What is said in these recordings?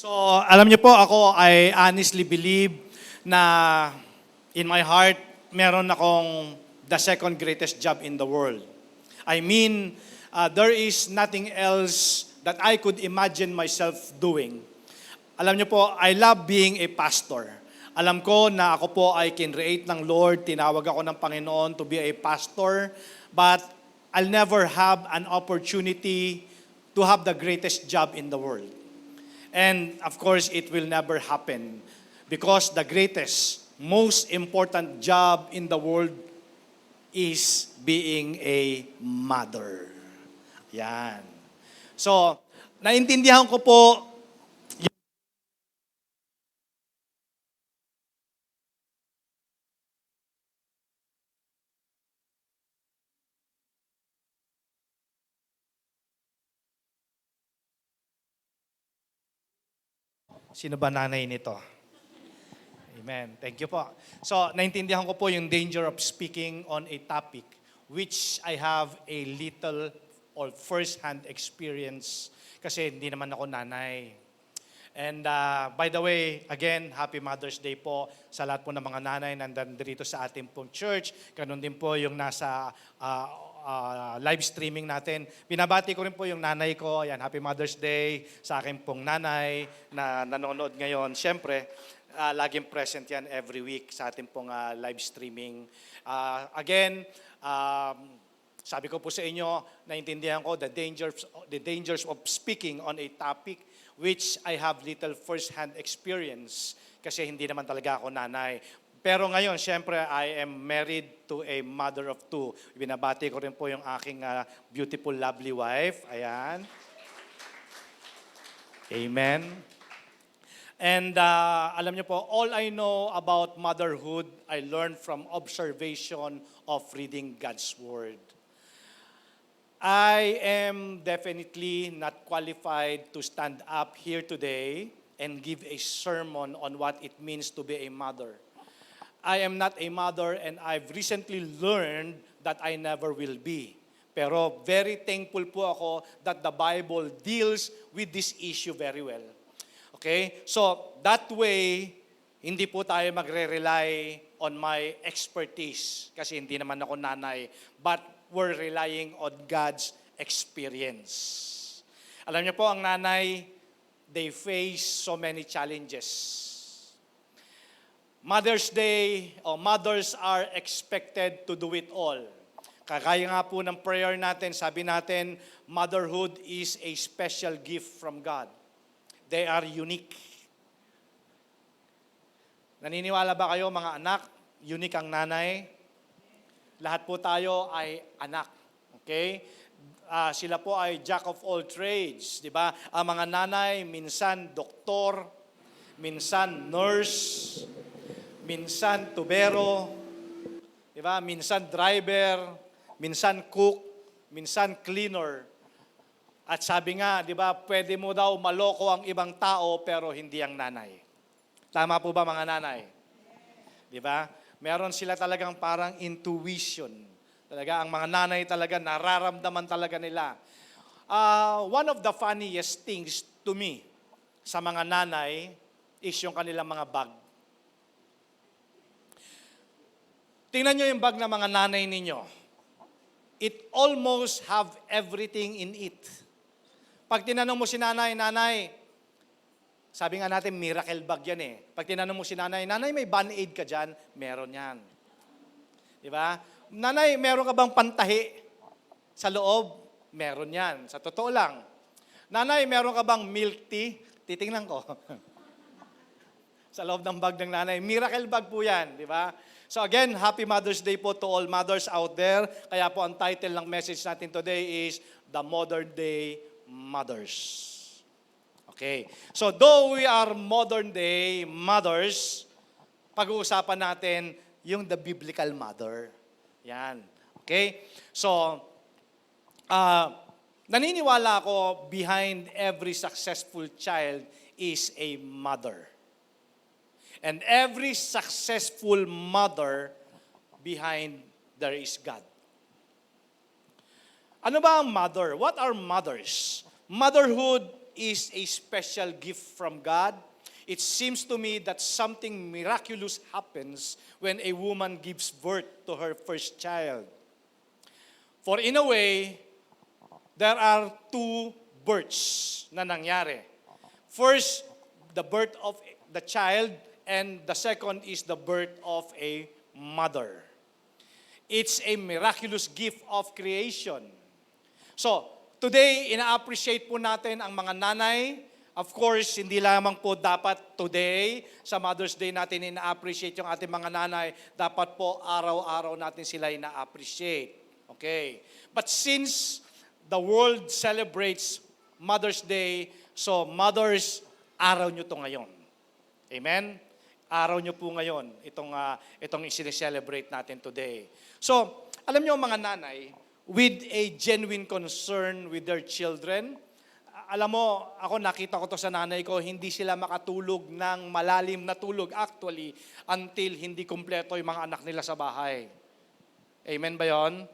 So, alam niyo po, ako I honestly believe na in my heart, meron akong the second greatest job in the world. I mean, there is nothing else that I could imagine myself doing. Alam niyo po, I love being a pastor. Alam ko na ako po ay kinreate ng Lord, tinawag ako ng Panginoon to be a pastor, but I'll never have an opportunity to have the greatest job in the world. And of course, it will never happen because the greatest, most important job in the world is being a mother. Yan. So, naintindihan ko po sino ba nanay nito? Amen. Thank you po. So, naintindihan ko po yung danger of speaking on a topic which I have a little or first-hand experience kasi hindi naman ako nanay. And by the way, again, Happy Mother's Day po sa lahat po ng mga nanay na nandito sa ating pong church. Ganun din po yung nasa live streaming natin. Binabati ko rin po yung nanay ko. Ayan, Happy Mother's Day sa aking pong nanay na nanonood ngayon. Siyempre, laging present yan every week sa ating pong live streaming. Again, sabi ko po sa inyo, naintindihan ko the dangers of speaking on a topic which I have little first-hand experience kasi hindi naman talaga ako nanay. Pero ngayon, siyempre, I am married to a mother of two. Binabati ko rin po yung aking beautiful, lovely wife. Ayan. Amen. And alam niyo po, all I know about motherhood, I learned from observation of reading God's Word. I am definitely not qualified to stand up here today and give a sermon on what it means to be a mother. I am not a mother and I've recently learned that I never will be. Pero very thankful po ako that the Bible deals with this issue very well. Okay? So, that way, hindi po tayo magre-rely on my expertise kasi hindi naman ako nanay. But we're relying on God's experience. Alam niyo po, ang nanay, they face so many challenges. Mother's Day, mothers are expected to do it all. Kagaya nga po ng prayer natin, sabi natin, motherhood is a special gift from God. They are unique. Naniniwala ba kayo mga anak, unique ang nanay? Lahat po tayo ay anak. Okay? Sila po ay jack of all trades. Di ba? Ang mga nanay, minsan doktor, minsan nurse, minsan tubero, di ba? Minsan driver, minsan cook, minsan cleaner. At sabi nga, di ba, pwede mo daw maloko ang ibang tao pero hindi ang nanay. Tama po ba mga nanay? Di ba? Meron sila talagang parang intuition. Talaga, ang mga nanay talaga, nararamdaman talaga nila. One of the funniest things to me sa mga nanay is yung kanilang mga bag. Tingnan nyo yung bag ng mga nanay ninyo. It almost have everything in it. Pag tinanong mo si nanay, sabi nga natin, miracle bag yan eh. Pag tinanong mo si nanay, may Band-Aid ka dyan? Meron yan. Di ba? Nanay, meron ka bang pantahi sa loob? Meron yan. Sa totoo lang. Nanay, meron ka bang milk tea? Titingnan ko. Sa loob ng bag ng nanay. Miracle bag po yan. Di ba? So again, Happy Mother's Day po to all mothers out there. Kaya po ang title ng message natin today is The Modern Day Mothers. Okay. So, though we are modern day mothers, pag-uusapan natin yung the biblical mother. Yan. Okay? So, naniniwala ako behind every successful child is a mother. And every successful mother, behind there is God. Ano ba ang mother? What are mothers? Motherhood is a special gift from God. It seems to me that something miraculous happens when a woman gives birth to her first child. For in a way, there are two births na nangyari. First, the birth of the child, and the second is the birth of a mother. It's a miraculous gift of creation. So, today, ina-appreciate po natin ang mga nanay. Of course, hindi lamang po dapat today, sa Mother's Day natin ina-appreciate yung ating mga nanay. Dapat po araw-araw natin sila ina-appreciate. Okay. But since the world celebrates Mother's Day, so Mother's, araw nyo to ngayon. Amen? Araw nyo po ngayon, itong i-celebrate natin today. So, alam nyo mga nanay, with a genuine concern with their children, alam mo, ako nakita ko to sa nanay ko, hindi sila makatulog ng malalim na tulog actually until hindi kumpleto yung mga anak nila sa bahay. Amen ba yon?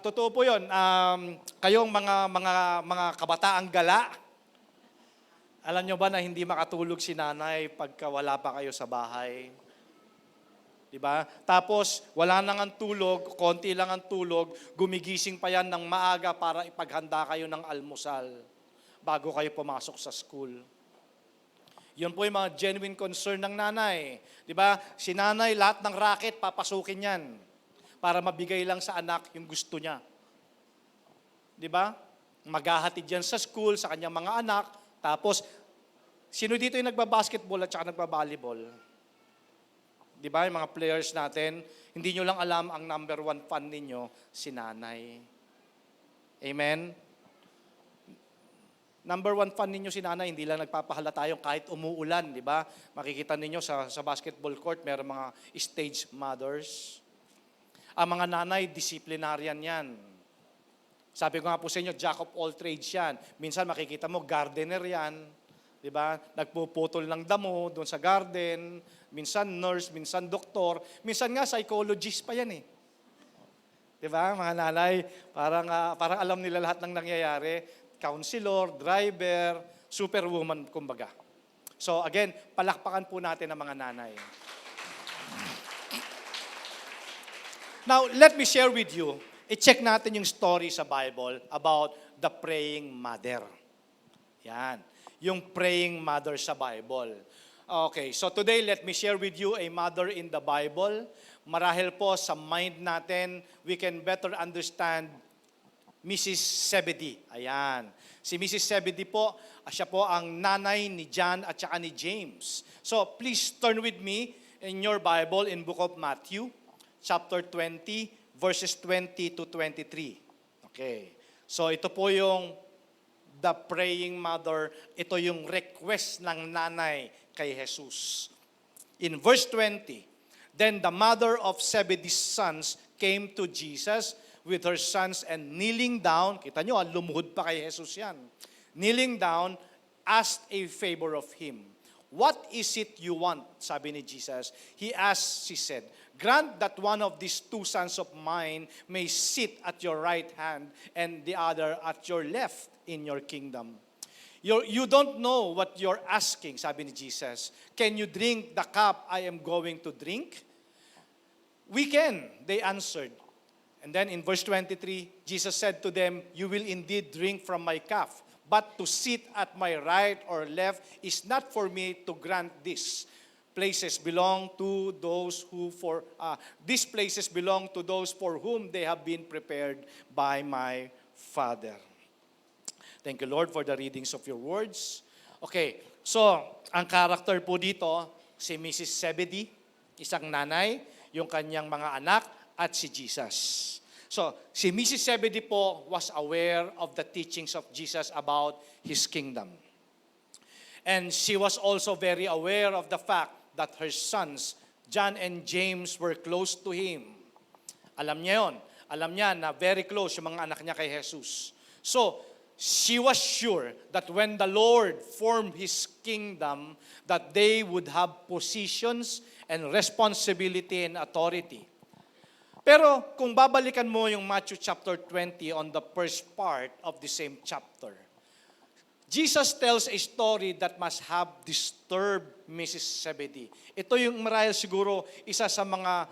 Totoo po yun. Kayong mga kabataang gala, alam nyo ba na hindi makatulog si nanay pagka wala pa kayo sa bahay? Diba? Tapos, wala nang ang tulog, konti lang ang tulog, gumigising pa yan ng maaga para ipaghanda kayo ng almusal bago kayo pumasok sa school. Yun po yung mga genuine concern ng nanay. Diba? Si nanay, lahat ng racket, papasukin yan para mabigay lang sa anak yung gusto niya. Diba? Maghahatid yan sa school, sa kanyang mga anak, tapos, sino dito yung nagbabasketball at saka nagbabaliball? Di ba, yung mga players natin, hindi nyo lang alam ang number one fan ninyo, si nanay. Amen? Number one fan ninyo si nanay, hindi lang nagpapahalata yung kahit umuulan, di ba? Makikita ninyo sa basketball court, meron mga stage mothers. Ang mga nanay, disciplinarian yan. Sabi ko nga po sa inyo, jack of all trades yan. Minsan makikita mo, gardener yan. Diba? Nagpuputol ng damo doon sa garden. Minsan nurse, minsan doktor. Minsan nga psychologist pa yan eh. Diba? Mga nanay, parang alam nila lahat ng nangyayari. Counselor, driver, superwoman kumbaga. So again, palakpakan po natin ang mga nanay. Now, let me share with you, i-check natin yung story sa Bible about the praying mother. Yan. Yung praying mother sa Bible. Okay, so today let me share with you a mother in the Bible. Marahil po sa mind natin, we can better understand Mrs. Zebedee. Ayan. Si Mrs. Zebedee po, siya po ang nanay ni John at saka ni James. So please turn with me in your Bible in book of Matthew, chapter 20, verses 20 to 23. Okay. So ito po yung the praying mother, ito yung request ng nanay kay Jesus. In verse 20, then the mother of Zebedee's sons came to Jesus with her sons and kneeling down, kita nyo, lumuhod pa kay Jesus yan. Kneeling down, asked a favor of him. What is it you want? Sabi ni Jesus. He asked, she said, grant that one of these two sons of mine may sit at your right hand and the other at your left in your kingdom. You don't know what you're asking, sabi ni Jesus. Can you drink the cup I am going to drink? We can, they answered. And then in verse 23, Jesus said to them, you will indeed drink from my cup, but to sit at my right or left is not for me to grant this. Places belong to those these places belong to those for whom they have been prepared by my Father. Thank you, Lord, for the readings of your words. Okay, so ang character po dito, si Mrs. Zebedee, isang nanay, yung kanyang mga anak, at si Jesus. So, si Mrs. Zebedee po was aware of the teachings of Jesus about His kingdom. And she was also very aware of the fact that her sons, John and James, were close to Him. Alam niya yun. Alam niya na very close yung mga anak niya kay Jesus. So, she was sure that when the Lord formed His kingdom, that they would have positions and responsibility and authority. Pero kung babalikan mo yung Matthew chapter 20 on the first part of the same chapter, Jesus tells a story that must have disturbed Mrs. Zebedee. Ito yung marahil siguro isa sa mga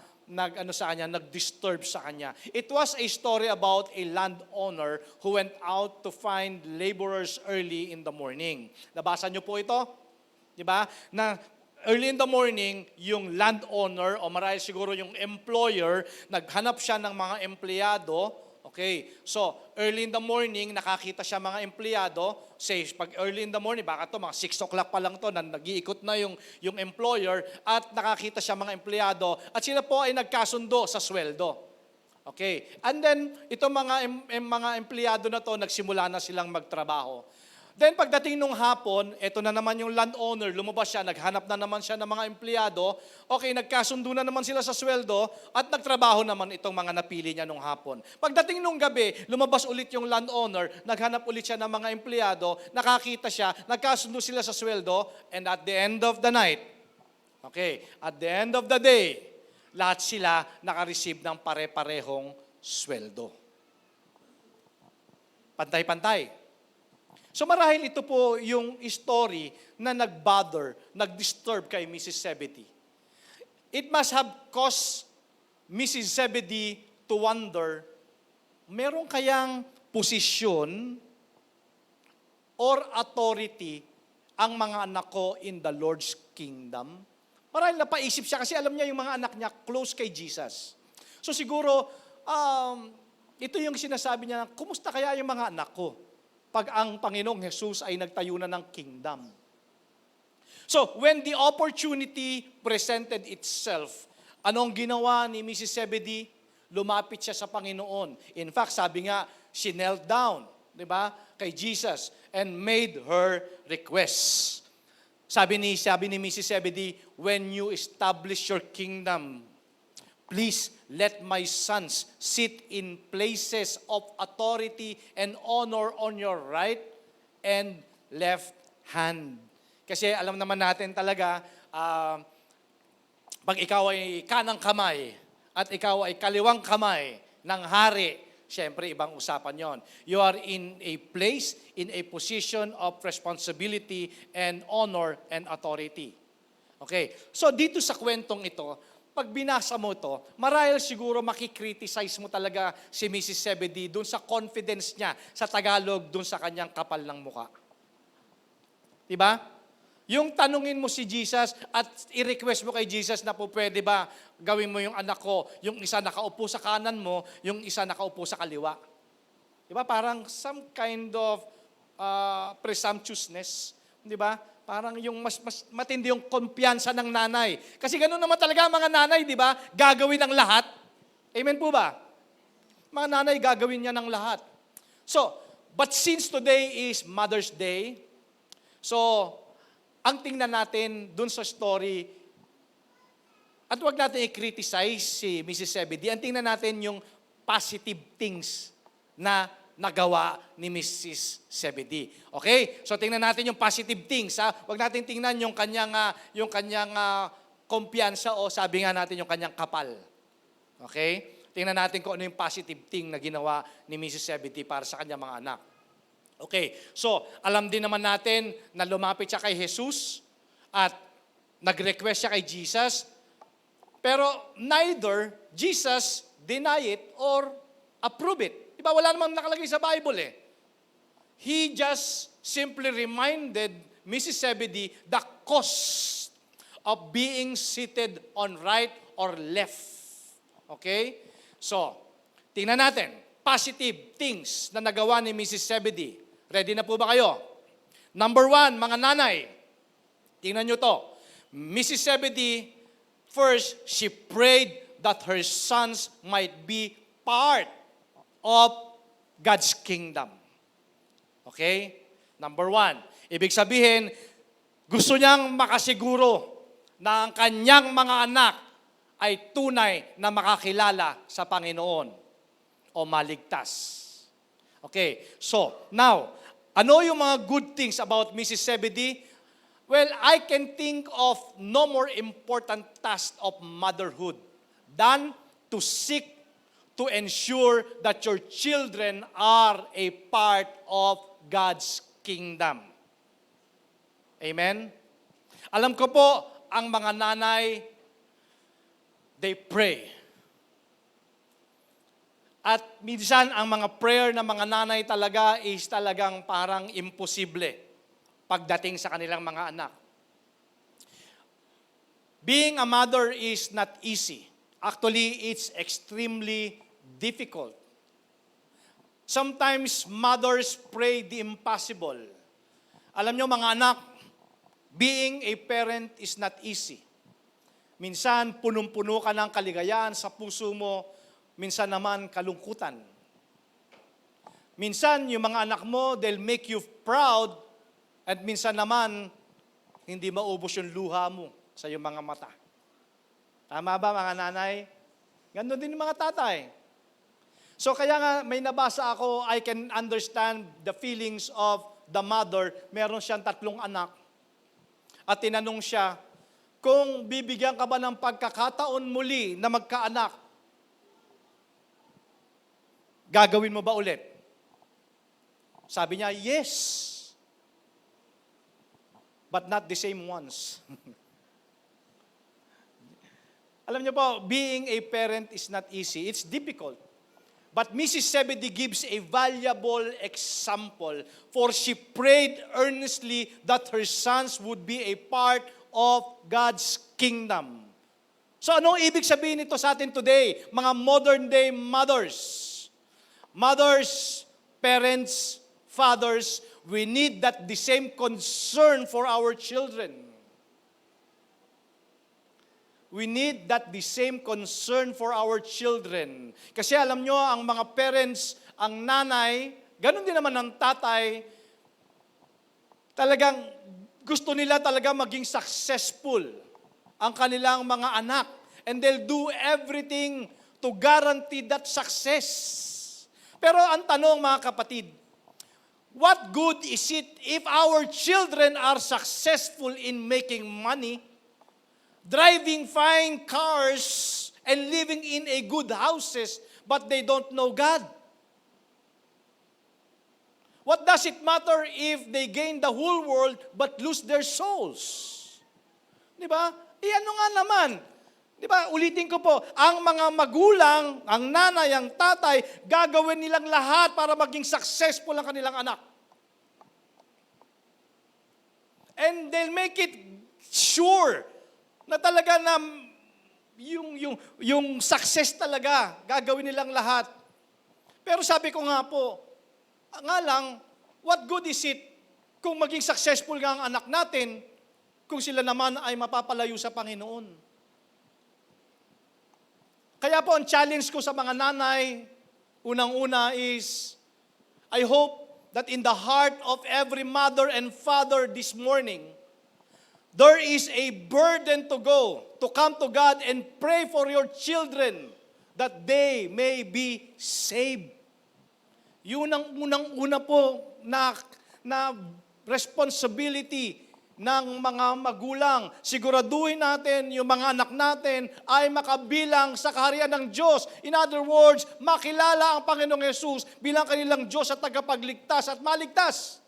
nag-disturb sa kanya. It was a story about a landowner who went out to find laborers early in the morning. Nabasa niyo po ito? Di ba? Na early in the morning, yung landowner o marahil siguro yung employer, naghanap siya ng mga empleyado. Okay, so early in the morning, nakakita siya mga empleyado. Say, pag early in the morning, baka to mga 6 o'clock pa lang to, nag-iikot na yung employer at nakakita siya mga empleyado at sila po ay nagkasundo sa sweldo. Okay, and then itong mga empleyado na to, nagsimula na silang magtrabaho. Then pagdating nung hapon, eto na naman yung landowner, lumabas siya, naghanap na naman siya ng mga empleyado. Okay, nagkasundo na naman sila sa sweldo at nagtrabaho naman itong mga napili niya nung hapon. Pagdating nung gabi, lumabas ulit yung landowner, naghanap ulit siya ng mga empleyado, nakakita siya, nagkasundo sila sa sweldo, and at the end of the night, okay, at the end of the day, lahat sila nakareceive ng pare-parehong sweldo. Pantay-pantay. So marahil ito po yung story na nag-disturb kay Mrs. Zebedee. It must have caused Mrs. Zebedee to wonder, meron kayang posisyon or authority ang mga anak ko in the Lord's kingdom? Marahil napaisip siya kasi alam niya yung mga anak niya close kay Jesus. So siguro, ito yung sinasabi niya, kumusta kaya yung mga anak ko? Pag ang Panginoong Jesus ay nagtayo na ng kingdom. So, when the opportunity presented itself, anong ginawa ni Mrs. Zebedee? Lumapit siya sa Panginoon. In fact, sabi nga, she knelt down, di ba, kay Jesus and made her request. Sabi ni Mrs. Zebedee, when you establish your kingdom, please let my sons sit in places of authority and honor on your right and left hand. Kasi alam naman natin talaga, pag ikaw ay kanang kamay at ikaw ay kaliwang kamay ng hari, syempre ibang usapan yon. You are in a place, in a position of responsibility and honor and authority. Okay, so dito sa kwentong ito, pag binasa mo to, marahil siguro makikriticize mo talaga si Mrs. Zebedee dun sa confidence niya sa Tagalog, dun sa kanyang kapal ng muka. Diba? Yung tanungin mo si Jesus at i-request mo kay Jesus na po pwede ba gawin mo yung anak ko, yung isa nakaupo sa kanan mo, yung isa nakaupo sa kaliwa. Diba? Parang some kind of presumptuousness. Diba? Parang yung mas matindi yung kumpiyansa ng nanay. Kasi ganoon naman talaga ang mga nanay, di ba? Gagawin ang lahat. Amen po ba? Mga nanay, gagawin niya ng lahat. So, but since today is Mother's Day, so, ang tingnan natin dun sa story, at wag natin i-criticize si Mrs. Zebedee, ang tingnan natin yung positive things na nagawa ni Mrs. Zebedee. Okay? So tingnan natin yung positive things. Huwag natin tingnan yung kanyang kumpiyansa o sabi nga natin yung kanyang kapal. Okay? Tingnan natin kung ano yung positive thing na ginawa ni Mrs. Zebedee para sa kanyang mga anak. Okay. So, alam din naman natin na lumapit siya kay Jesus at nag-request siya kay Jesus. Pero neither Jesus deny it or approve it. Diba, wala namang nakalagay sa Bible eh. He just simply reminded Mrs. Zebedee the cost of being seated on right or left. Okay? So, tingnan natin. Positive things na nagawa ni Mrs. Zebedee. Ready na po ba kayo? Number 1, mga nanay. Tingnan nyo to. Mrs. Zebedee, first, she prayed that her sons might be part of God's kingdom. Okay? Number 1. Ibig sabihin, gusto niyang makasiguro na ang kanyang mga anak ay tunay na makakilala sa Panginoon o maligtas. Okay, so now, ano yung mga good things about Mrs. Zebedee? Well, I can think of no more important task of motherhood than to seek to ensure that your children are a part of God's kingdom. Amen? Alam ko po, ang mga nanay, they pray. At minsan, ang mga prayer ng mga nanay talaga is talagang parang imposible pagdating sa kanilang mga anak. Being a mother is not easy. Actually, it's extremely difficult. Sometimes, mothers pray the impossible. Alam nyo mga anak, being a parent is not easy. Minsan, punong-puno ka ng kaligayahan sa puso mo, minsan naman kalungkutan. Minsan, yung mga anak mo, they'll make you proud, at minsan naman, hindi maubos yung luha mo sa iyong mga mata. Tama ba mga nanay? Ganun din yung mga tatay. So kaya nga, may nabasa ako, I can understand the feelings of the mother. Meron siyang 3 anak. At tinanong siya, kung bibigyan ka ba ng pagkakataon muli na magkaanak, gagawin mo ba ulit? Sabi niya, yes. But not the same ones. Alam niyo po, being a parent is not easy. It's difficult. But Mrs. Zebedee gives a valuable example, for she prayed earnestly that her sons would be a part of God's kingdom. So anong ibig sabihin nito sa atin today, mga modern day mothers? Mothers, parents, fathers, we need that the same concern for our children. We need that the same concern for our children. Kasi alam nyo, ang mga parents, ang nanay, ganun din naman ang tatay, talagang gusto nila talaga maging successful ang kanilang mga anak. And they'll do everything to guarantee that success. Pero ang tanong mga kapatid, what good is it if our children are successful in making money, driving fine cars, and living in a good houses, but they don't know God? What does it matter if they gain the whole world but lose their souls? Di ba? Ano nga naman? Di ba? Ulitin ko po, ang mga magulang, ang nanay, ang tatay, gagawin nilang lahat para maging successful ang kanilang anak. And they'll make it sure na talaga na yung success talaga, gagawin nilang lahat. Pero sabi ko nga po, nga lang, what good is it kung maging successful nga ang anak natin kung sila naman ay mapapalayo sa Panginoon? Kaya po ang challenge ko sa mga nanay, unang-una is, I hope that in the heart of every mother and father this morning, there is a burden to come to God and pray for your children that they may be saved. Yun ang unang-una po na responsibility ng mga magulang. Siguraduhin natin yung mga anak natin ay makabilang sa kaharian ng Diyos. In other words, makilala ang Panginoong Yesus bilang kanilang Diyos at tagapagligtas at maligtas.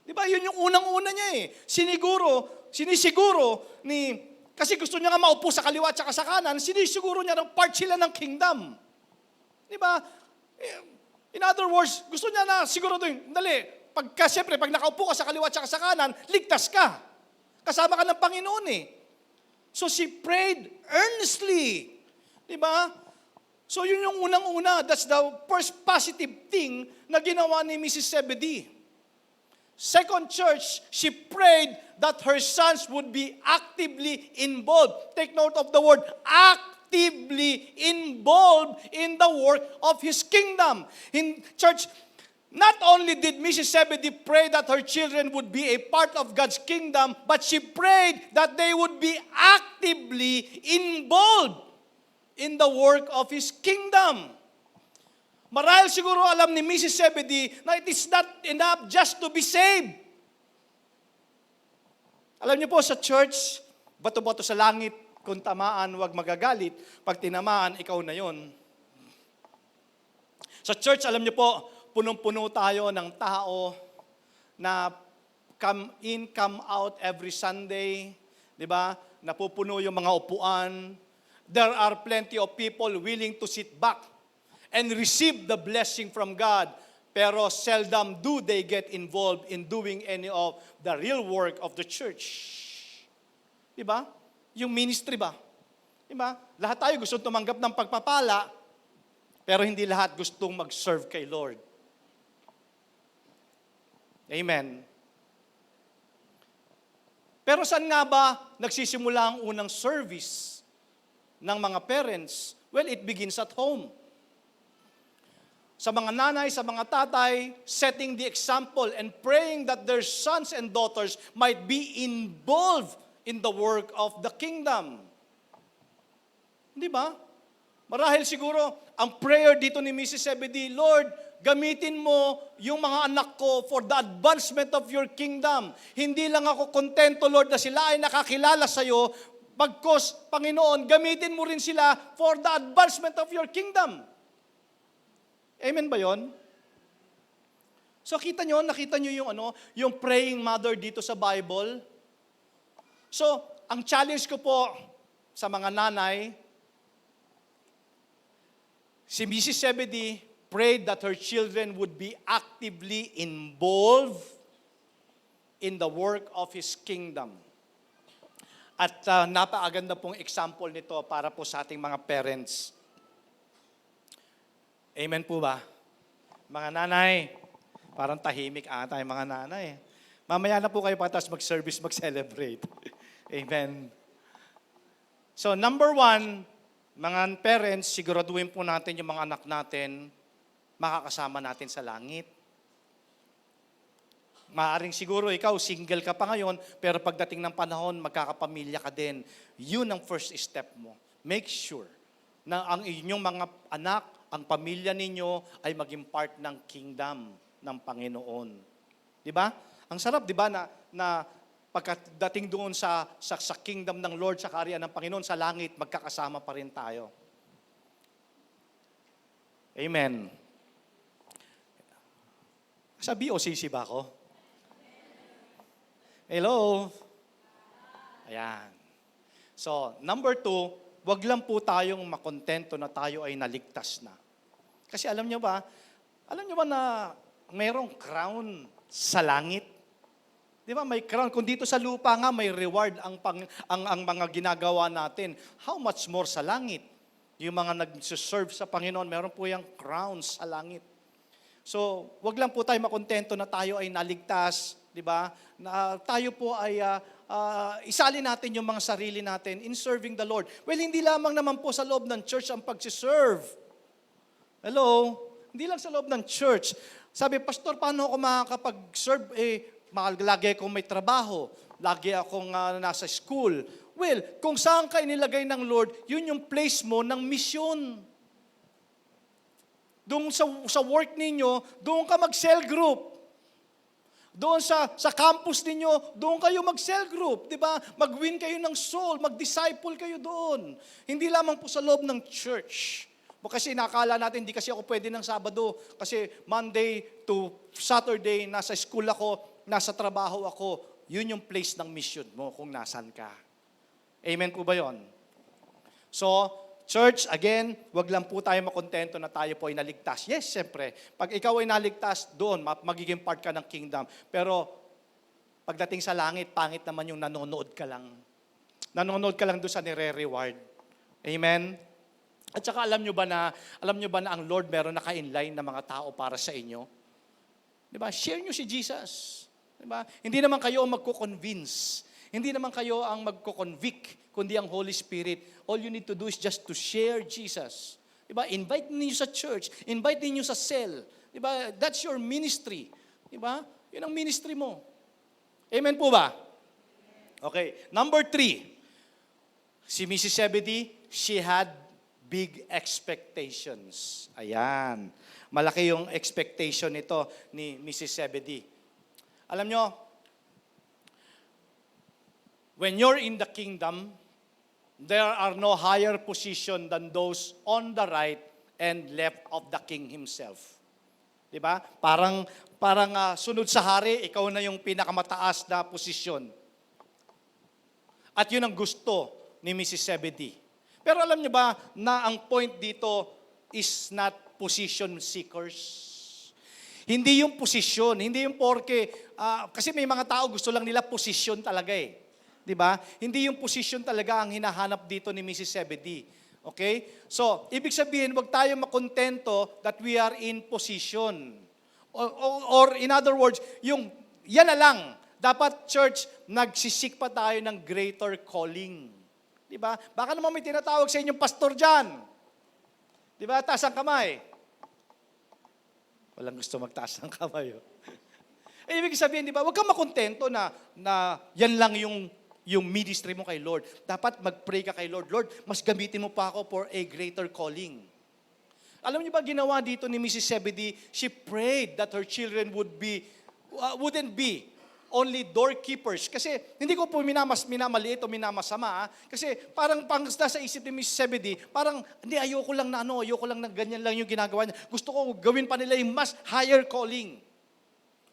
Di ba? Yun yung unang-una niya eh. Sinisiguro kasi gusto niya nga maupo sa kaliwa at sa kanan, sinisiguro niya ng part sila ng kingdom. Di ba? In other words, gusto niya na siguro doon, siyempre, pag nakaupo ka sa kaliwa at sa kanan, ligtas ka. Kasama ka ng Panginoon eh. So she prayed earnestly. Di ba? So yun yung unang-una. That's the first positive thing na ginawa ni Mrs. Zebedee. Second, church, she prayed that her sons would be actively involved. Take note of the word, actively involved in the work of His kingdom. In church, not only did Mrs. Zebedee pray that her children would be a part of God's kingdom, but she prayed that they would be actively involved in the work of His kingdom. Marahil siguro alam ni Mrs. Zebedee na it is not enough just to be saved. Alam niyo po sa church, bato-bato sa langit, kung tamaan, huwag magagalit. Pag tinamaan, ikaw na yon. Sa church, alam niyo po, punong-puno tayo ng tao na come in, come out every Sunday, di ba? Napupuno yung mga upuan. There are plenty of people willing to sit back and receive the blessing from God, pero seldom do they get involved in doing any of the real work of the church. Di ba? Yung ministry ba? Di ba? Lahat tayo gusto tumanggap ng pagpapala, pero hindi lahat gustong mag-serve kay Lord. Amen. Pero saan nga ba nagsisimula ang unang service ng mga parents? Well, it begins at home. Sa mga nanay, sa mga tatay, setting the example and praying that their sons and daughters might be involved in the work of the kingdom. Di ba? Marahil siguro, ang prayer dito ni Mrs. Zebedee, Lord, gamitin mo yung mga anak ko for the advancement of your kingdom. Hindi lang ako kontento, Lord, na sila ay nakakilala sa iyo, bagkus, Panginoon, gamitin mo rin sila for the advancement of your kingdom. Amen ba yon? So nakita nyo yung praying mother dito sa Bible. So, ang challenge ko po sa mga nanay, si Mrs. Zebedee prayed that her children would be actively involved in the work of His kingdom. At napakaganda pong example nito para po sa ating mga parents. Amen po ba? Mga nanay, parang tahimik ata yung mga nanay. Mamaya na po kayo patas mag-service, mag-celebrate. Amen. So, number 1, mga parents, siguraduhin po natin yung mga anak natin, makakasama natin sa langit. Maaring siguro ikaw, single ka pa ngayon, pero pagdating ng panahon, magkakapamilya ka din. Yun ang first step mo. Make sure na ang inyong mga anak, ang pamilya ninyo ay maging part ng kingdom ng Panginoon. Di ba? Ang sarap, di ba, na pagdating doon sa kingdom ng Lord, sa kaharian ng Panginoon, sa langit, magkakasama pa rin tayo. Amen. Sa BOCC ba ako? Hello? Ayan. So, number 2, wag lang po tayong makontento na tayo ay naligtas na. Kasi alam nyo ba na mayroong crown sa langit? Di ba, may crown. Kung dito sa lupa nga, may reward ang mga ginagawa natin. How much more sa langit? Yung mga nag-serve sa Panginoon, meron po yung crowns sa langit. So, wag lang po tayo makontento na tayo ay naligtas, di ba? Na tayo po ay isali natin yung mga sarili natin in serving the Lord. Well, hindi lamang naman po sa loob ng church ang pagsiserve. Hello? Hindi lang sa loob ng church. Sabi, Pastor, paano ako makakapag-serve? Lagi akong may trabaho. Lagi akong nasa school. Well, kung saan ka inilagay ng Lord, yun yung place mo ng mission. Doon sa work ninyo, doon ka mag-cell group. Doon sa campus ninyo, doon kayo mag-cell group, di ba? Mag-win kayo ng soul, mag-disciple kayo doon. Hindi lamang po sa loob ng church. Kasi nakakala natin, hindi kasi ako pwede ng Sabado. Kasi Monday to Saturday, nasa school ako, nasa trabaho ako. Yun yung place ng mission mo kung nasan ka. Amen po ba yun? So, church, again, wag lang po tayo makontento na tayo po ay naligtas. Yes, siyempre. Pag ikaw ay naligtas, doon, magiging part ka ng kingdom. Pero, pagdating sa langit, pangit naman yung nanonood ka lang. Nanonood ka lang doon sa nire-reward. Amen? At saka alam nyo ba na ang Lord meron naka-inline na mga tao para sa inyo? Diba? Share nyo si Jesus. Diba? Hindi naman kayo ang magko-convince. Hindi naman kayo ang magko-convict, kundi ang Holy Spirit. All you need to do is just to share Jesus. Diba? Invite niyo sa church. Invite niyo sa cell. Diba? That's your ministry. Diba? Yun ang ministry mo. Amen po ba? Okay. Number 3. Si Mrs. Zebedee, she had big expectations. Ayan. Malaki yung expectation nito ni Mrs. Zebedee. Alam nyo, when you're in the kingdom, there are no higher position than those on the right and left of the king himself. Di ba? Parang sunod sa hari, ikaw na yung pinakamataas na posisyon. At yun ang gusto ni Mrs. Zebedee. Pero alam niyo ba na ang point dito is not position seekers? Hindi yung posisyon, hindi yung porke, kasi may mga tao gusto lang nila posisyon talaga eh. Di ba? Hindi yung posisyon talaga ang hinahanap dito ni Mrs. Zebedee. Okay? So, ibig sabihin, wag tayo makontento that we are in position. Or in other words, yan na lang. Dapat, church, nagsisik pa tayo ng greater calling. Di ba? Baka naman may tinatawag sa inyong pastor dyan. Di ba? Taas ang kamay. Walang gusto magtaas ng kamay. Ibig sabihin, di ba? Huwag kang makontento na yan lang yung ministry mo kay Lord. Dapat mag-pray ka kay Lord. Lord, mas gamitin mo pa ako for a greater calling. Alam niyo ba ginawa dito ni Mrs. Zebedee? She prayed that her children wouldn't be only doorkeepers. Kasi hindi ko po minamaliit o minamasama. Kasi parang nasa isip ni Mrs. Zebedee, parang hindi, ayoko lang na ganyan lang yung ginagawa niya. Gusto ko gawin pa nila yung mas higher calling.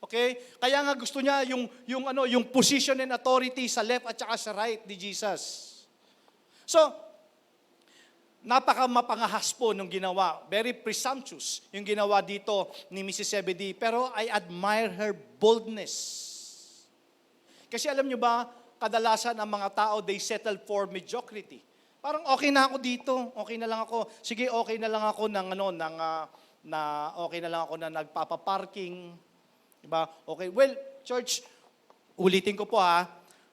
Okay? Kaya nga gusto niya yung position and authority sa left at saka sa right ni Jesus. So, napaka-mapangahas po nung ginawa. Very presumptuous yung ginawa dito ni Mrs. Zebedee. Pero I admire her boldness. Kasi alam nyo ba, kadalasan ang mga tao, they settle for mediocrity. Parang okay na ako dito, okay na lang ako. Sige, okay na lang ako okay na lang ako na nagpapaparking. Diba? Okay, well, church, ulitin ko po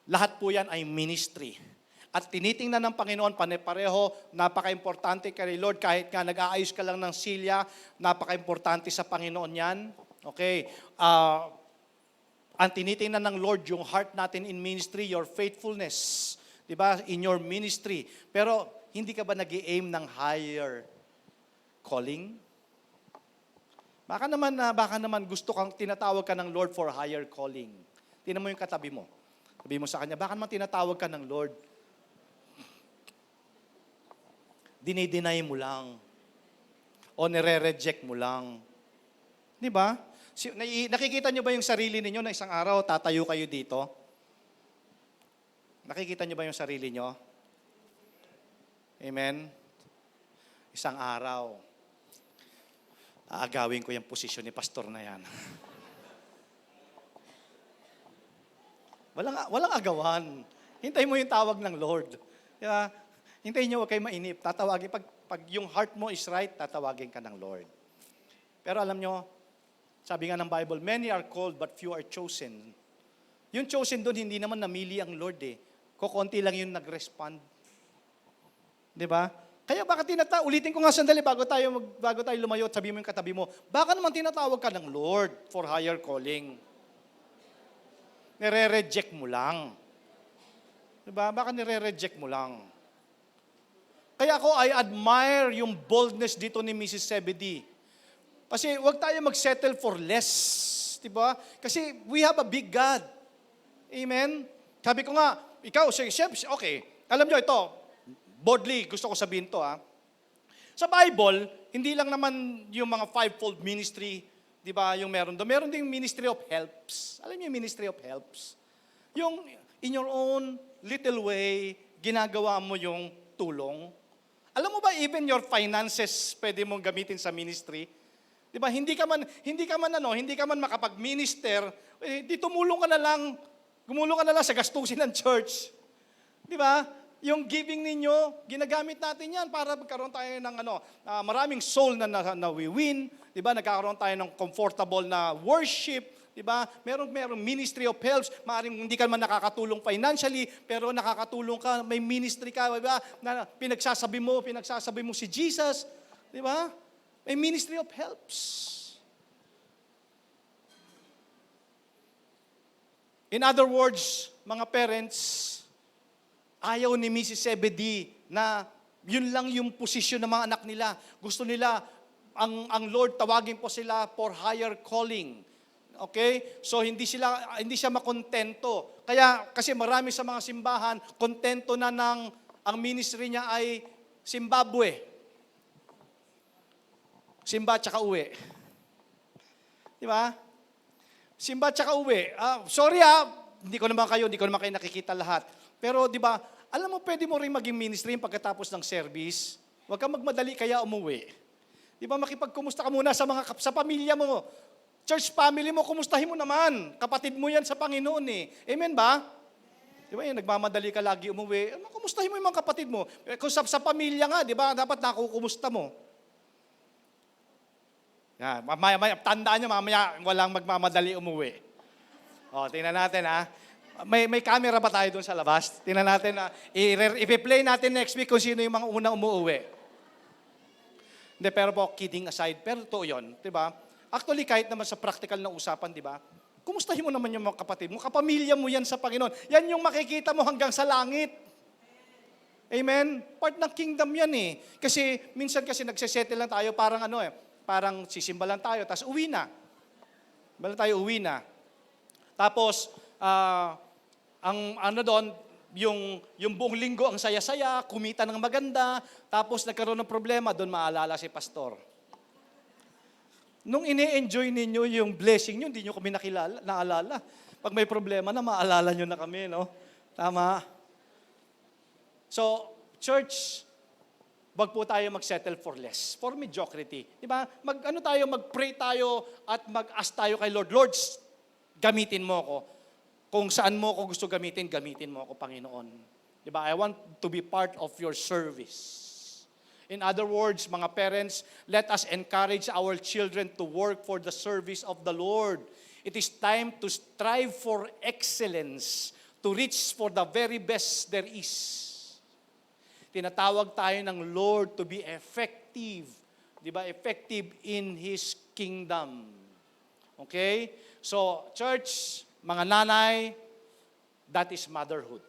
lahat po yan ay ministry. At tinitingnan ng Panginoon, pareho, napaka-importante kay Lord, kahit nga nag-aayos ka lang ng silya, napaka-importante sa Panginoon yan. Okay, ang tinitingnan ng Lord, yung heart natin in ministry, your faithfulness, di ba, in your ministry. Pero hindi ka ba nag-i-aim ng higher calling? Baka naman gusto kang tinatawag ka ng Lord for higher calling. Tingnan mo yung katabi mo. Sabi mo sa kanya, baka naman tinatawag ka ng Lord. Dinideny mo lang. O nire-reject mo lang. Di ba? Nakikita nyo ba yung sarili ninyo na isang araw tatayo kayo dito? Nakikita nyo ba yung sarili nyo? Amen? Isang araw, aagawin ko yung posisyon ni pastor na yan. Walang agawan. Hintayin mo yung tawag ng Lord. Diba? Hintayin nyo, huwag kayo mainip. Tatawagin, pag yung heart mo is right, tatawagin ka ng Lord. Pero alam nyo, sabi nga ng Bible, many are called but few are chosen. Yung chosen doon, hindi naman namili ang Lord eh. Kukunti lang yung nag-respond. Diba? Kaya baka ulitin ko nga sandali bago tayo lumayo at sabi mo yung katabi mo, baka naman tinatawag ka ng Lord for higher calling. Nire-reject mo lang. Diba? Baka nire-reject mo lang. Kaya I admire yung boldness dito ni Mrs. Zebedee. Kasi huwag tayo mag-settle for less. Diba? Kasi we have a big God. Amen? Sabi ko nga, ikaw, okay, alam nyo ito, boldly, gusto ko sabihin to Sa Bible, hindi lang naman yung mga fivefold ministry, di ba, yung meron doon. Meron ding ministry of helps. Alam niyo yung ministry of helps? Yung in your own little way, ginagawa mo yung tulong. Alam mo ba, even your finances, pwede mong gamitin sa ministry? Di ba, hindi ka man makapag-minister, di gumulong ka na lang sa gastusin ng church. Di ba? Yung giving ninyo, ginagamit natin yan para magkaroon tayo ng maraming soul na we-win. Di ba? Nagkakaroon tayo ng comfortable na worship. Di ba? Merong ministry of helps. Maaaring hindi ka man nakakatulong financially, pero nakakatulong ka, may ministry ka, di ba? Na pinagsasabi mo si Jesus. Di ba? May ministry of helps. In other words, mga parents, ayaw ni Mrs. Zebedee na yun lang yung posisyon ng mga anak nila. Gusto nila, ang Lord tawagin po sila for higher calling. Okay? So hindi siya makontento. Kasi marami sa mga simbahan, kontento na ang ministry niya ay Zimbabwe. Simba tsaka uwi. Di ba? Simba tsaka uwi. Sorry hindi ko naman kayo nakikita lahat. Pero di ba, alam mo, pwede mo rin maging ministry pagkatapos ng service. Huwag kang magmadali kaya umuwi. Di ba, makipagkumusta ka muna sa pamilya mo. Church family mo, kumustahin mo naman. Kapatid mo yan sa Panginoon eh. Amen ba? Di ba, nagmamadali ka lagi umuwi. Kumustahin mo yung mga kapatid mo. Kung sa pamilya nga, di ba, dapat nakukumusta mo. Yan, tandaan nyo, mamaya walang magmamadali umuwi. Tingnan natin May camera ba tayo doon sa labas? Tingnan natin i-replay natin next week kung sino yung mga unang umuwi. Hindi, pero po, kidding aside, pero totoo yun, di ba? Actually, kahit naman sa practical na usapan, di ba? Kumustahin mo naman yung mga kapatid mo, kapamilya mo yan sa Panginoon. Yan yung makikita mo hanggang sa langit. Amen? Part ng kingdom yan eh. Kasi, minsan nagsisettle lang tayo, parang sisimba lang tayo, tapos uwi na. Uwi na. Tapos, yung buong linggo ang saya-saya, kumita ng maganda, tapos nagkaroon ng problema, doon maalala si pastor. Nung ini-enjoy ninyo yung blessing nyo, hindi nyo kami naalala. Pag may problema na, maalala nyo na kami, no? Tama. So, church, wag po tayo mag-settle for less, for mediocrity. Di ba? Mag-pray tayo at mag-ask tayo kay Lord. Lord, gamitin mo ako. Kung saan mo ako gusto gamitin mo ako, Panginoon. Di ba? I want to be part of your service. In other words, mga parents, let us encourage our children to work for the service of the Lord. It is time to strive for excellence, to reach for the very best there is. Tinatawag tayo ng Lord to be effective. Di ba? Effective in His kingdom. Okay? So, church, mga nanay, that is motherhood.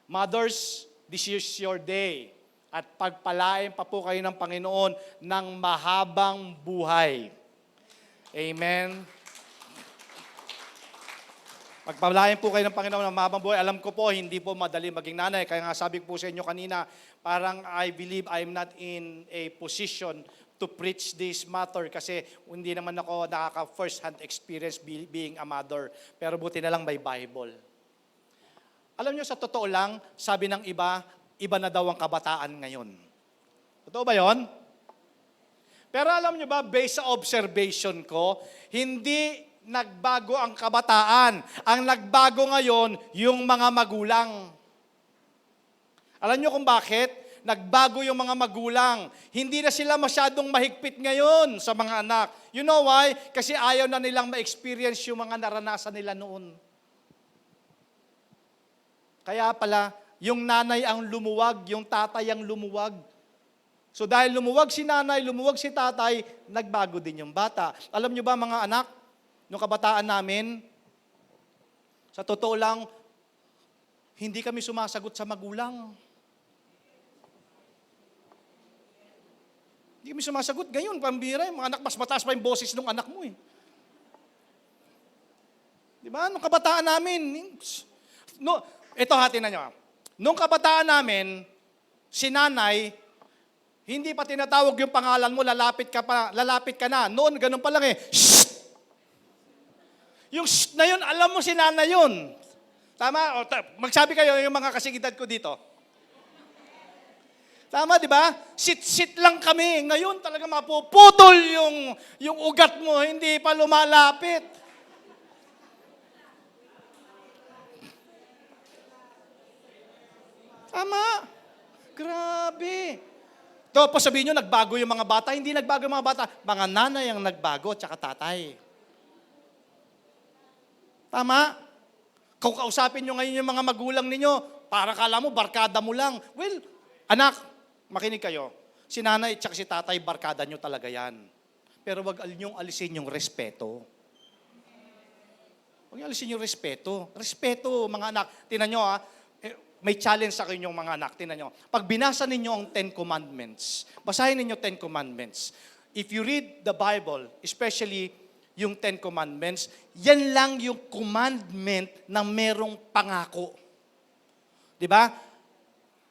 Mothers, this is your day. At pagpalain pa po kayo ng Panginoon ng mahabang buhay. Amen. Pagpalain po kayo ng Panginoon ng mahabang buhay. Alam ko po, hindi po madali maging nanay. Kaya nga sabi ko po sa inyo kanina, parang I believe I'm not in a position to preach this matter kasi hindi naman ako nakaka-first hand experience being a mother. Pero buti na lang may Bible. Alam nyo, sa totoo lang, sabi ng iba na daw ang kabataan ngayon. Totoo ba yon? Pero alam nyo ba, based sa observation ko, hindi nagbago ang kabataan. Ang nagbago ngayon, yung mga magulang. Alam nyo kung bakit? Nagbago yung mga magulang. Hindi na sila masyadong mahigpit ngayon sa mga anak. You know why? Kasi ayaw na nilang ma-experience yung mga naranasan nila noon. Kaya pala, yung nanay ang lumuwag, yung tatay ang lumuwag. So dahil lumuwag si nanay, lumuwag si tatay, nagbago din yung bata. Alam nyo ba mga anak, nung kabataan namin, sa totoo lang, hindi kami sumasagot sa magulang. Hindi kami sumasagot. Ngayon, pambira, yung mga anak, mas mataas pa yung boses ng anak mo eh. Di ba? Nung kabataan namin, ito hatin na nyo. Nung kabataan namin, si nanay, hindi pa tinatawag yung pangalan mo, lalapit ka na. Noon, ganun pa lang eh. Shh! Yung shh na yun, alam mo si nanay yun. Tama? Magsabi kayo yung mga kasigidad ko dito. Tama, di ba? Sit lang kami. Ngayon talaga mapuputol yung ugat mo, hindi pa lumalapit. Tama. Grabe. Tapos sabihin nyo, nagbago yung mga bata. Hindi nagbago yung mga bata. Mga nanay ang nagbago, tsaka tatay. Tama? Kung kausapin nyo ngayon yung mga magulang ninyo, para kala mo, barkada mo lang. Well, anak, makinig kayo. Si nanay tsaka si tatay, barkada nyo talaga yan. Pero wag niyong alisin yung respeto. Huwag niyong alisin yung respeto. Respeto, mga anak. Tingnan nyo may challenge sa inyong mga anak. Tingnan nyo. Pag binasa ninyo ang 10 Commandments, basahin ninyo 10 Commandments. If you read the Bible, especially yung 10 Commandments, yan lang yung commandment na merong pangako. Di ba?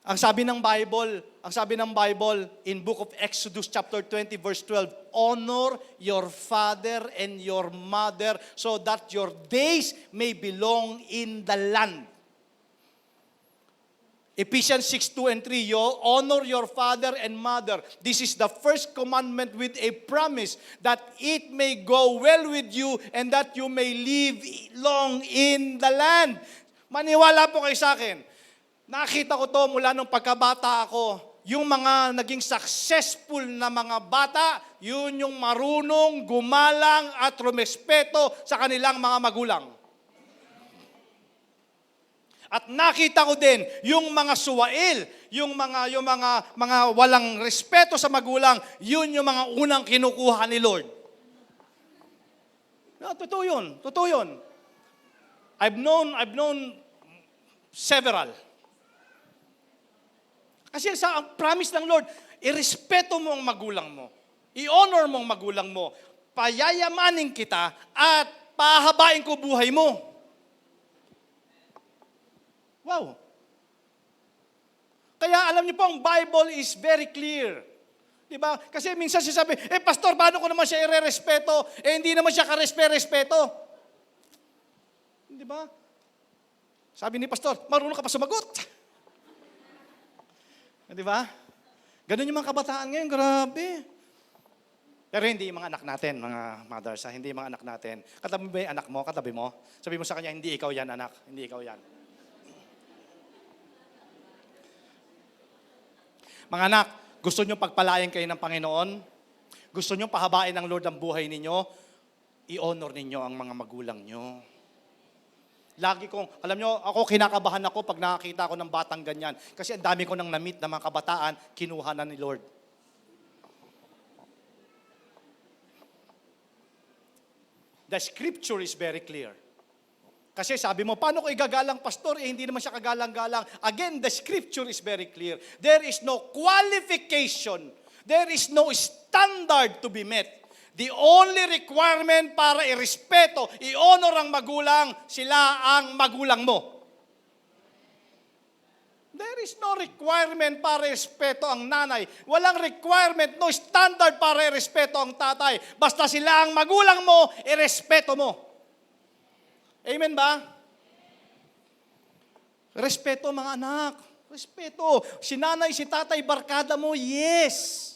Ang sabi ng Bible in book of Exodus chapter 20 verse 12, honor your father and your mother so that your days may belong in the land. Ephesians 6:2 and 3, you honor your father and mother. This is the first commandment with a promise that it may go well with you and that you may live long in the land. Maniwala po kayo sa akin. Nakita ko to mula nung pagkabata ako. Yung mga naging successful na mga bata, yun yung marunong, gumalang at rumespeto sa kanilang mga magulang. At nakita ko din yung mga suwail, yung mga walang respeto sa magulang, yun yung mga unang kinukuha ni Lord. No, totoo yun. I've known several. Kasi ang promise ng Lord, irespeto mo ang magulang mo. I-honor mo ang magulang mo. Payayamanin kita at pahabain ko buhay mo. Wow. Kaya alam niyo po, ang Bible is very clear. Diba? Kasi minsan sinasabi, pastor, paano ko naman siya ire-respeto? Hindi naman siya karespe-respeto. Diba? Sabi ni pastor, marunong ka pa sumagot. Diba? Ganun yung mga kabataan ngayon, grabe. Pero hindi yung mga anak natin, mga mothers, hindi yung mga anak natin. Katabi ba yung anak mo? Katabi mo? Sabi mo sa kanya, hindi ikaw yan, anak. Hindi ikaw yan. Mga anak, gusto nyo pagpalain kayo ng Panginoon? Gusto nyo pahabain ng Lord ang buhay ninyo? I-honor ninyo ang mga magulang nyo. Lagi kong, alam nyo, ako kinakabahan ako pag nakakita ko ng batang ganyan. Kasi ang dami ko nang na-meet na mga kabataan, kinuha na ni Lord. The scripture is very clear. Kasi sabi mo, paano ko igagalang pastor? Hindi naman siya kagalang-galang. Again, the scripture is very clear. There is no qualification. There is no standard to be met. The only requirement para irespeto, i-honor ang magulang, sila ang magulang mo. There is no requirement para irespeto ang nanay. Walang requirement, no standard para irespeto ang tatay. Basta sila ang magulang mo, irespeto mo. Amen ba? Respeto mga anak. Respeto. Si nanay, si tatay, barkada mo, yes.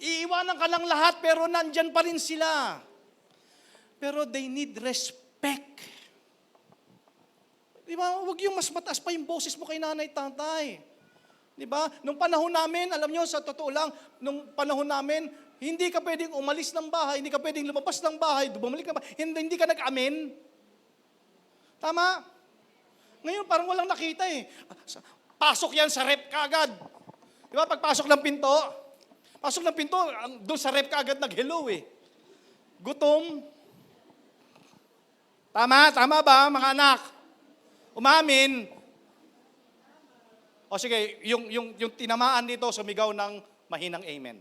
Iiwanan ka lang lahat pero nandyan pa rin sila. Pero they need respect. Di ba? Huwag yung mas mataas pa yung boses mo kay nanay, tatay. Di ba? Nung panahon namin, alam nyo, sa totoo lang, nung panahon namin, hindi ka pwedeng umalis ng bahay, hindi ka pwedeng lumabas ng bahay, bumalik ka ba, hindi ka nag-amen. Tama? Ngayon, parang walang nakita eh. Pasok yan sa rep kaagad. Di ba? Pagpasok ng pinto, doon sa rep kaagad nag-hello eh. Gutom. Tama ba, mga anak? Umamin. O sige, yung tinamaan dito, sumigaw ng mahinang amen.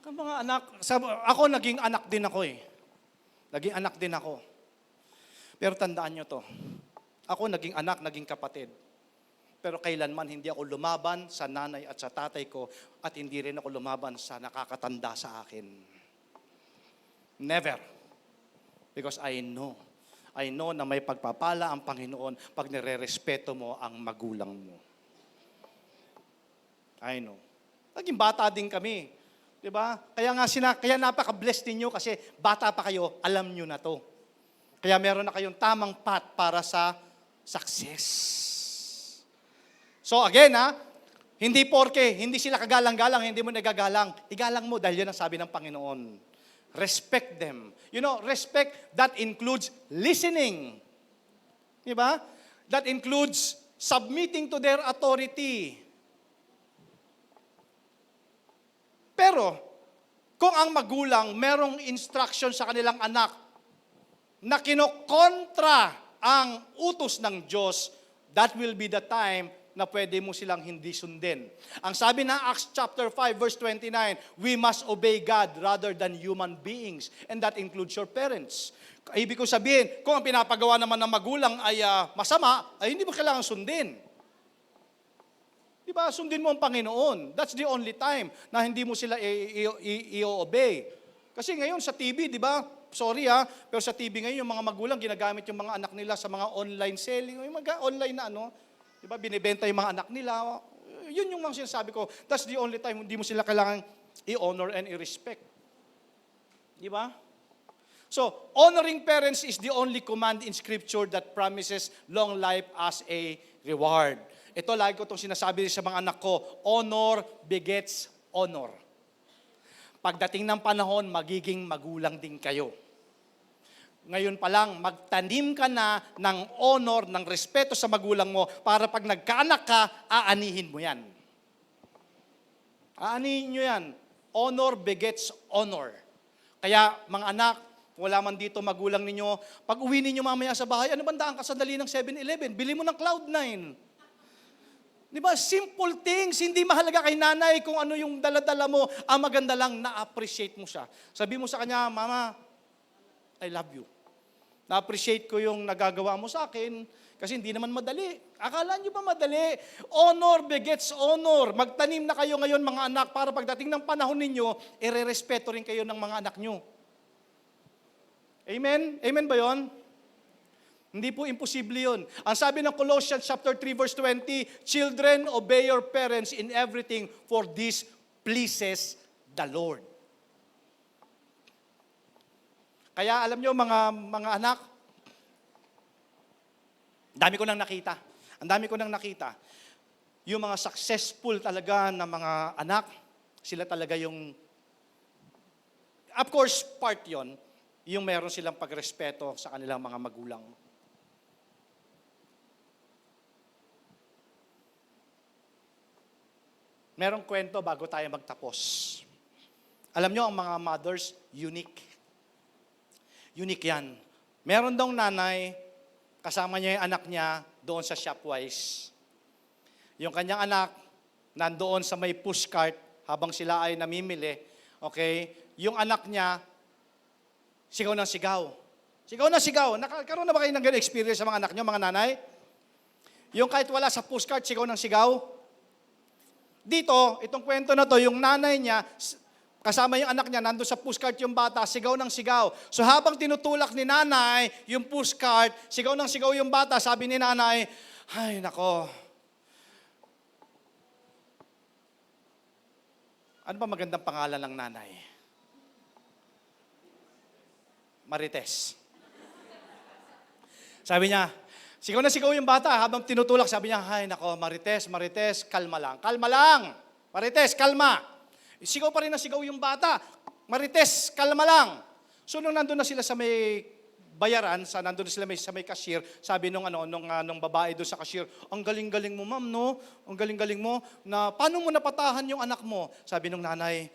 Mga anak, ako naging anak din ako eh. Naging anak din ako. Pero tandaan nyo to. Ako naging anak, naging kapatid. Pero kailanman hindi ako lumaban sa nanay at sa tatay ko at hindi rin ako lumaban sa nakakatanda sa akin. Never. Because I know na may pagpapala ang Panginoon pag nire-respeto mo ang magulang mo. I know. Naging bata din kami. Diba? Kaya napaka-blessed ninyo kasi bata pa kayo, alam nyo na to. Kaya meron na kayong tamang path para sa success. So again, hindi porke, hindi sila kagalang-galang, hindi mo nagagalang. Igalang mo dahil yan ang sabi ng Panginoon. Respect them. You know, respect, that includes listening. Diba? That includes submitting to their authority. Pero, kung ang magulang merong instruction sa kanilang anak na kinokontra ang utos ng Diyos, that will be the time na pwede mo silang hindi sundin. Ang sabi ng Acts chapter 5 verse 29, we must obey God rather than human beings. And that includes your parents. Ibig ko sabihin, kung ang pinapagawa naman ng magulang ay masama, ay hindi mo kailangan sundin. Di ba? Sundin mo ang Panginoon. That's the only time na hindi mo sila i-obey. Kasi ngayon sa TV, di ba? Sorry pero sa TV ngayon, yung mga magulang, ginagamit yung mga anak nila sa mga online selling, yung mga online na di ba? Binibenta yung mga anak nila. Yun yung mga sinasabi ko. That's the only time hindi mo sila kailangan i-honor and i-respect. Di ba? So, honoring parents is the only command in Scripture that promises long life as a reward. Ito, lagi ko itong sinasabi sa mga anak ko, honor begets honor. Pagdating ng panahon, magiging magulang din kayo. Ngayon pa lang, magtanim ka na ng honor, ng respeto sa magulang mo, para pag nagkaanak ka, aanihin mo yan. Aanihin nyo yan. Honor begets honor. Kaya, mga anak, wala man dito magulang ninyo, pag uwi ninyo mamaya sa bahay, ano bang daan ka sandali ng 7-Eleven? Bili mo ng Cloud9. Di ba? Simple things. Hindi mahalaga kay nanay kung ano yung dala-dala mo. Ang maganda lang, na-appreciate mo siya. Sabi mo sa kanya, Mama, I love you. Na-appreciate ko yung nagagawa mo sa akin kasi hindi naman madali. Akala nyo ba madali? Honor begets honor. Magtanim na kayo ngayon mga anak para pagdating ng panahon ninyo, ire-respeto rin kayo ng mga anak nyo. Amen? Amen ba yon? Hindi po imposible yun. Ang sabi ng Colossians chapter 3 verse 20, children, obey your parents in everything, for this pleases the Lord. Kaya alam nyo mga anak, dami ko nang nakita. Ang dami ko nang nakita. Yung mga successful talaga na mga anak, sila talaga yung, of course, part yon, yung meron silang pagrespeto sa kanilang mga magulang. Merong kwento bago tayo magtapos. Alam nyo, ang mga mothers, unique. Unique yan. Meron daw nanay, kasama niya yung anak niya doon sa Shopwise. Yung kanyang anak, nandoon sa may pushcart habang sila ay namimili. Okay? Yung anak niya, sigaw ng sigaw. Sigaw ng sigaw. Nakaroon na ba kayo ng ganyan experience sa mga anak niyo, mga nanay? Yung kahit wala sa pushcart, sigaw ng sigaw. Dito, itong kwento na to, yung nanay niya, kasama yung anak niya, nandun sa pushcart yung bata, sigaw ng sigaw. So habang tinutulak ni nanay yung pushcart, sigaw ng sigaw yung bata, sabi ni nanay, ay nako, ano ba magandang pangalan ng nanay? Marites. Sabi niya, sigaw na sigaw yung bata habang tinutulak. Sabi niya, ay nako, Marites, kalma lang. Kalma lang. Marites, kalma. Sigaw pa rin na sigaw yung bata. Marites, kalma lang. So nung nandun na sila sa may bayaran, nandun na sila sa may cashier, sabi nung babae doon sa cashier, ang galing-galing mo ma'am, no? Ang galing-galing mo. Na, paano mo napatahan yung anak mo? Sabi nung nanay,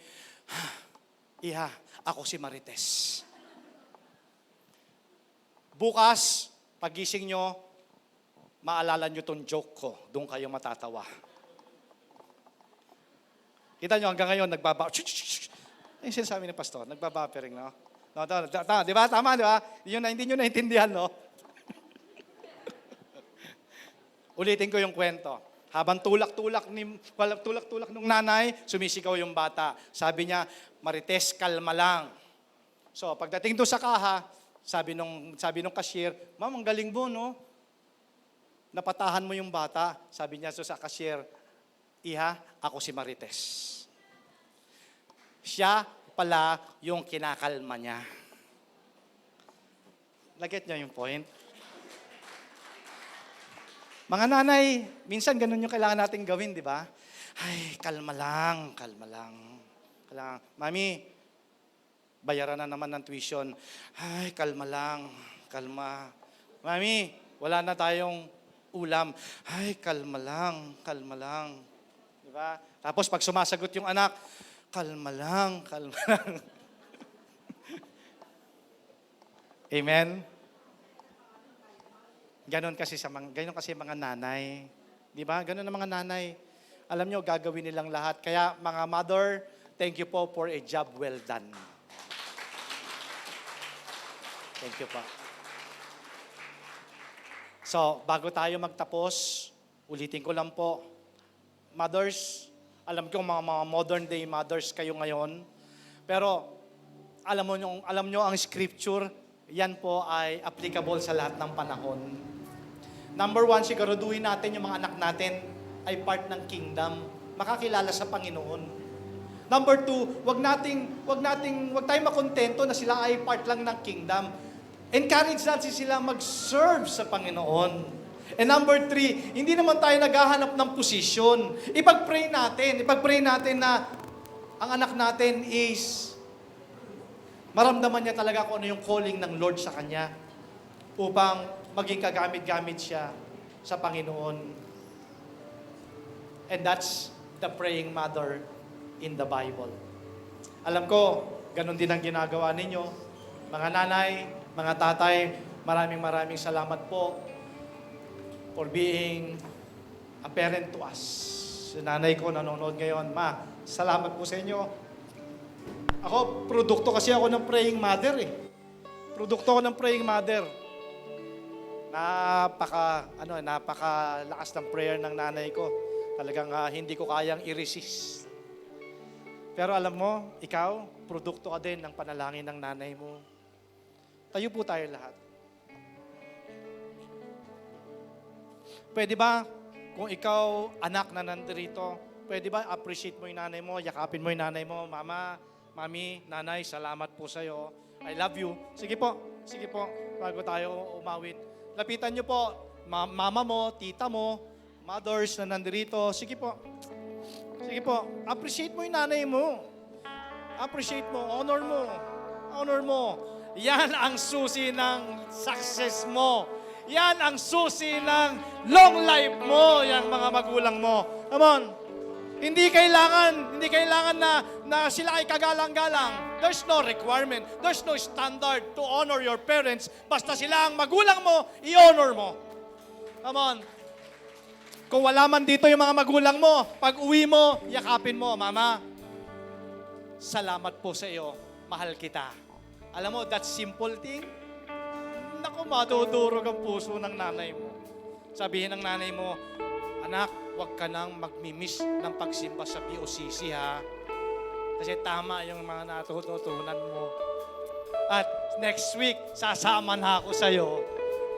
Iha, ako si Marites. Bukas, pagising nyo, maalala nyo tong joke ko. Doon kayo matatawa. Kita nyo, hanggang ngayon, yung sinasabi ni Pastor, nagbabuffering, no? No, di ba? Tama, di ba? Hindi nyo naintindihan, no? Ulitin ko yung kwento. Habang tulak-tulak nung nanay, sumisigaw yung bata. Sabi niya, Marites, kalma lang. So, pagdating doon sa kaha, sabi nung cashier, Ma'am, ang galing mo, no? Napatahan mo yung bata. Sabi niya sa cashier, Iha, ako si Marites. Siya pala yung kinakalma niya. Naget niyo yung point? Mga nanay, minsan ganun yung kailangan natin gawin, di ba? Ay, kalma lang. Mami, bayaran na naman ng tuition. Ay, kalma lang. Mami, wala na tayong ulam. Ay, kalma lang. Di ba? Tapos pag sumasagot yung anak, kalma lang. Amen? Ganon kasi mga nanay. Di ba? Ganun ang mga nanay. Alam nyo, gagawin nilang lahat. Kaya mga mother, thank you po for a job well done. Thank you po. So, bago tayo magtapos, ulitin ko lang po, mothers, alam ko mga modern day mothers kayo ngayon, pero alam nyo ang scripture, yan po ay applicable sa lahat ng panahon. Number one, siguraduhin natin yung mga anak natin ay part ng kingdom, makakilala sa Panginoon. Number two, wag tayong makontento na sila ay part lang ng kingdom. Encourage natin sila mag-serve sa Panginoon. And number three, hindi naman tayo naghahanap ng posisyon. Ipag-pray natin na ang anak natin is maramdaman niya talaga kung ano yung calling ng Lord sa kanya upang maging kagamit-gamit siya sa Panginoon. And that's the praying mother in the Bible. Alam ko, ganun din ang ginagawa ninyo. Mga nanay, mga tatay, maraming salamat po for being a parent to us. Si nanay ko nanonood ngayon. Ma, salamat po sa inyo. Ako, produkto kasi ako ng praying mother eh. Produkto ako ng praying mother. Napakalakas ng prayer ng nanay ko. Talagang hindi ko kayang i-resist. Pero alam mo, ikaw, produkto ka din ng panalangin ng nanay mo. Tayo po tayo lahat. Pwede ba, kung ikaw, anak na nandito, pwede ba appreciate mo yung nanay mo, yakapin mo yung nanay mo, mama, mami, nanay, salamat po sa'yo. I love you. Sige po, bago tayo umawit. Lapitan niyo po, mama mo, tita mo, mothers na nandito. Sige po, appreciate mo yung nanay mo. Appreciate mo, honor mo. Yan ang susi ng success mo. Yan ang susi ng long life mo, yung mga magulang mo. Come on. Hindi kailangan na sila ay kagalang-galang. There's no requirement. There's no standard to honor your parents. Basta sila ang magulang mo, i-honor mo. Come on. Kung wala man dito yung mga magulang mo, pag uwi mo, yakapin mo, mama, salamat po sa iyo. Mahal kita. Alam mo, that simple thing, naku, madudurog ang puso ng nanay mo. Sabihin ng nanay mo, anak, huwag ka nang magmimiss ng pagsimba sa BOCC, ha? Kasi tama yung mga natututunan mo. At next week, sasama na ako sa'yo.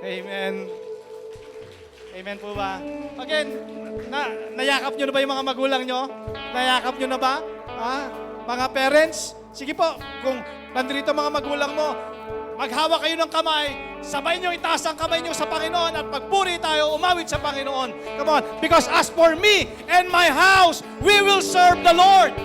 Amen. Amen po ba? Again, nayakap nyo na ba yung mga magulang nyo? Nayakap nyo na ba? Ha? Mga parents? Sige po, kung nandito mga magulang mo, maghawak kayo ng kamay, sabay nyo itaas ang kamay nyo sa Panginoon at pagpuri tayo, umawit sa Panginoon. Come on. Because as for me and my house, we will serve the Lord.